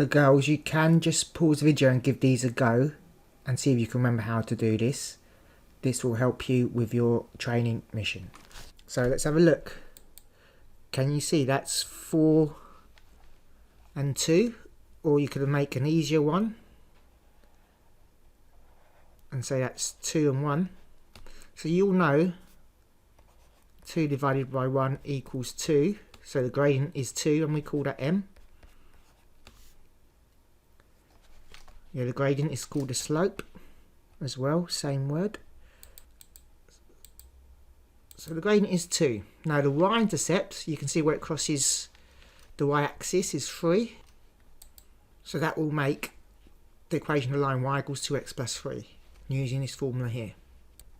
So girls, you can just pause the video and give these a go and see if you can remember how to do this. This will help you with your training mission. So let's have a look. Can you see that's 4 and 2? Or you could make an easier one and say that's 2 and 1. So you'll know 2 divided by 1 equals 2. So the gradient is 2 and we call that m. Yeah, the gradient is called the slope as well, same word. So the gradient is 2. Now the y-intercept, you can see where it crosses the y-axis is 3. So that will make the equation of the line y equals 2x plus 3 using this formula here.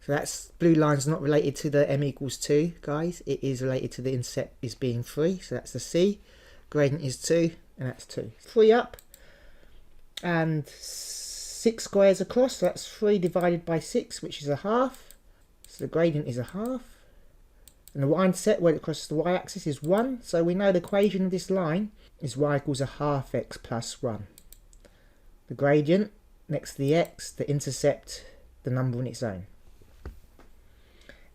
So that's blue line's not related to the m equals 2, guys. It is related to the intercept is being 3. So that's the c. Gradient is 2 and that's 2. 3 up and 6 squares across. So that's 3 divided by 6, which is a half. So the gradient is a half. And the y-intercept where it crosses the y-axis is 1. So we know the equation of this line is y equals a half x plus 1. The gradient next to the x, the intercept, the number on its own.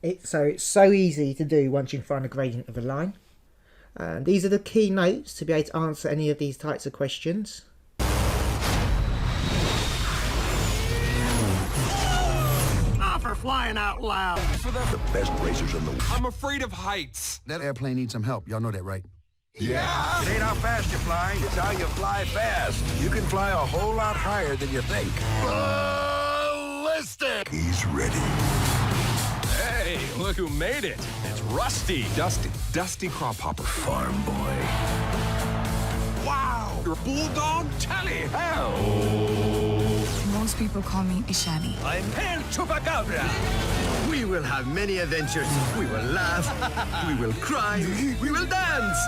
It's so easy to do once you find the gradient of a line. These are the key notes to be able to answer any of these types of questions. For flying out loud. For the best racers in the world. I'm afraid of heights. That airplane needs some help. Y'all know that, right? Yeah. It ain't how fast you fly, it's how you fly fast. You can fly a whole lot higher than you think. Ballistic! He's ready. Hey, look who made it. It's Rusty. Dusty Crop Hopper. Farm boy. Wow. You're a bulldog? Tally hell. Most people call me Ishani. I'm El Chupacabra. We will have many adventures. We will laugh. We will cry. We will dance.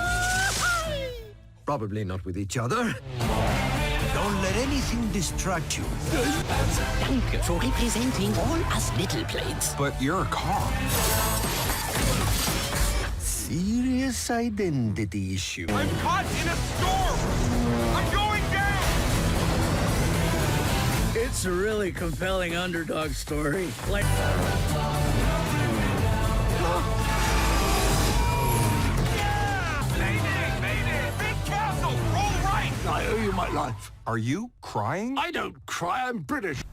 Probably not with each other. Don't let anything distract you. Danke for representing all us little planes. But you're a car. Serious identity issue. I'm caught in a storm. I'm going down. It's a really compelling underdog story. Like. I owe you my life. Are you crying? I don't cry, I'm British.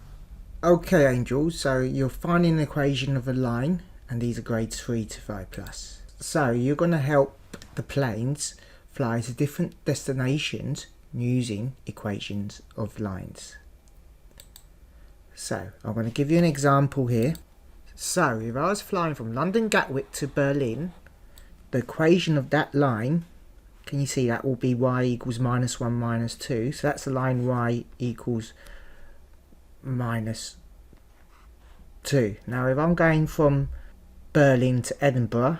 Okay, angels, so you're finding an equation of a line, and these are grades 3 to 5 plus. So you're going to help the planes fly to different destinations using equations of lines. So I'm going to give you an example here. So if I was flying from London Gatwick to Berlin, the equation of that line, can you see that will be y equals minus 1 minus 2. So that's the line y equals minus 2. Now if I'm going from Berlin to Edinburgh,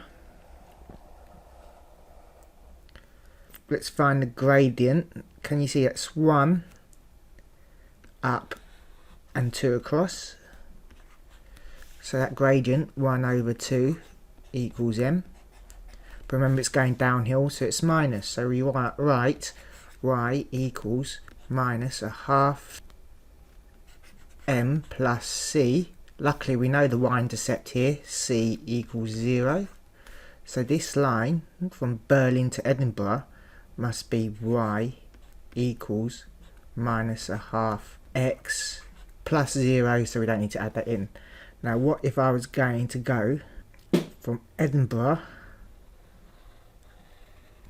let's find the gradient. Can you see that's 1 up and 2 across. So that gradient 1 over 2 equals m. But remember it's going downhill, so it's minus. So we write y equals minus a half m plus c. Luckily we know the y-intercept here, c equals 0. So this line from Berlin to Edinburgh must be y equals minus a half x plus 0, so we don't need to add that in. Now what if I was going to go from Edinburgh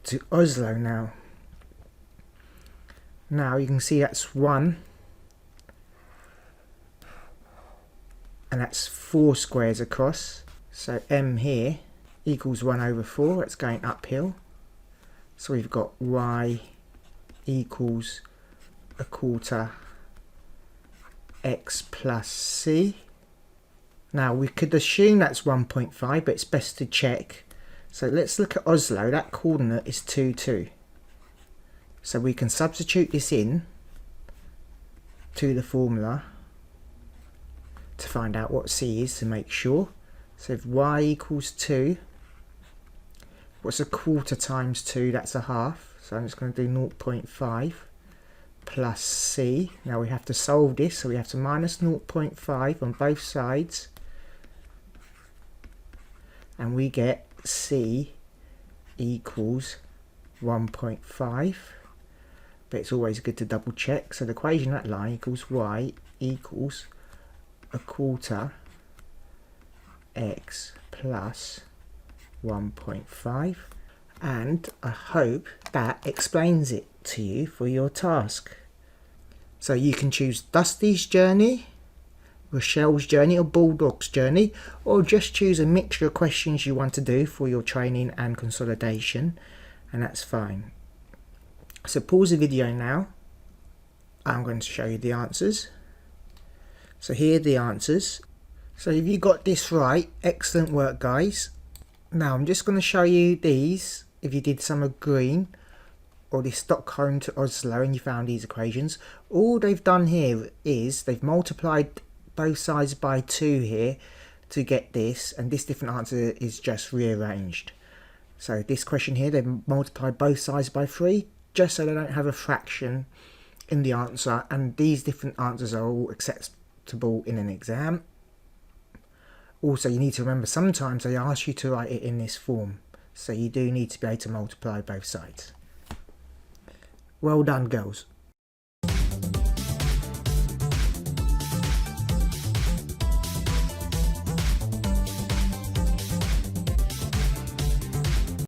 to Oslo now? Now you can see that's 1 and that's 4 squares across, so m here equals 1 over 4. It's going uphill, so we've got y equals a quarter x plus c. Now we could assume that's 1.5, but it's best to check. So let's look at Oslo. That coordinate is 2, 2. So we can substitute this in to the formula to find out what c is to make sure. So if y equals 2, what's a quarter times 2? That's a half. So I'm just going to do 0.5. plus c. Now we have to solve this, so we have to minus 0.5 on both sides, and we get c equals 1.5, but it's always good to double check. So the equation of that line equals y equals a quarter x plus 1.5, and I hope that explains it to you for your task. So you can choose Dusty's journey, Rochelle's journey, or Bulldog's journey, or just choose a mixture of questions you want to do for your training and consolidation, and that's fine. So pause the video now. I'm going to show you the answers. So here are the answers. So if you got this right, excellent work guys. Now I'm just going to show you these. If you did some of green or this Stockholm to Oslo and you found these equations, all they've done here is they've multiplied both sides by 2 here to get this, and this different answer is just rearranged. So this question here, they've multiplied both sides by 3 just so they don't have a fraction in the answer, and these different answers are all acceptable in an exam. Also, you need to remember sometimes they ask you to write it in this form, so you do need to be able to multiply both sides. Well done girls.